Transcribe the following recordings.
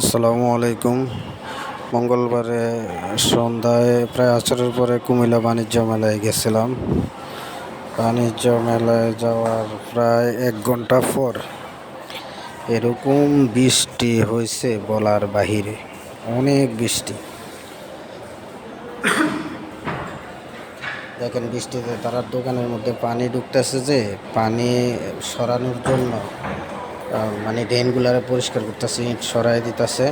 আসসালামু আলাইকুম। মঙ্গলবারে সন্ধ্যায় প্রায় আচারের পরে কুমিল্লা বাণিজ্য মেলায় গেছিলাম। বাণিজ্য মেলায় যাওয়ার প্রায় 1 ঘন্টা পর এরকম বৃষ্টি হয়েছে বলার বাহিরে, অনেক বৃষ্টি। দেখেন বৃষ্টিতে তারা দোকানের মধ্যে পানি ঢুকতেছে, যে পানি সরানোর জন্য মানে ড্রেনগুলারে পরিষ্কার করতেছে, ইট সরাই দিতেছে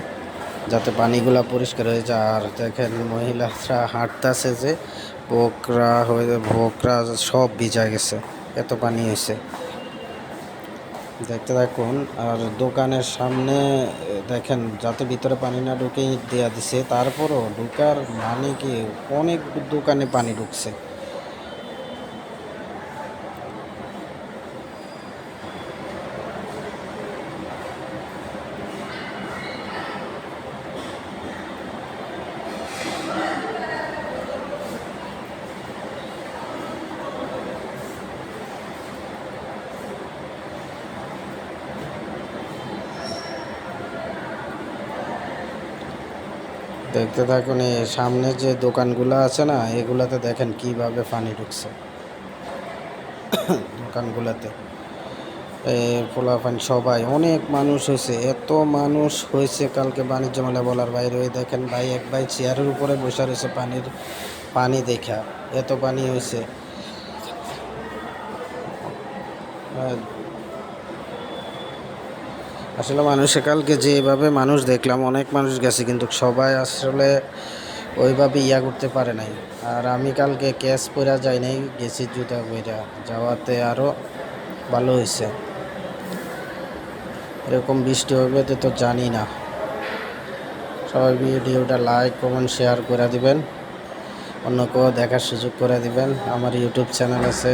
যাতে পানিগুলা পরিষ্কার হয়ে যায়। আর দেখেন মহিলারা হাঁটতেছে, যে ভোকরা সব ভিজা গেছে, এত পানি হয়েছে। দেখতে থাকুন। আর দোকানের সামনে দেখেন যাতে ভিতরে পানি না ঢুকে ইট দেওয়া দিছে, তারপরও ঢুকার মানে কি অনেক দোকানে পানি ঢুকছে। দেখতে থাকুন, এই সামনে যে দোকানগুলো আছে না, এগুলাতে দেখেন কিভাবে পানি ঢুকছে দোকানগুলোতে। পোলাপান সবাই, অনেক মানুষ হয়েছে, এত মানুষ হয়েছে কালকে বাণিজ্য মেলা বলার বাইরে। ওই দেখেন এক ভাই চেয়ারের উপরে বসে রয়েছে, পানি দেখা এত পানি হয়েছে। আসলে মানুষে কালকে যেভাবে মানুষ দেখলাম, অনেক মানুষ গেছে, কিন্তু সবাই আসলে ওইভাবে করতে পারে নাই। আর আমি কালকে ক্যাশ পরা যাই নাই, গেছি জুতা পরা, যাওয়াতে আরও ভালো হয়েছে। এরকম বৃষ্টি হবে তো জানি না। সবাই ভিডিওটা লাইক কমেন্ট শেয়ার করে দিবেন, অন্য কেউ দেখার সুযোগ করে দিবেন। আমার ইউটিউব চ্যানেল আছে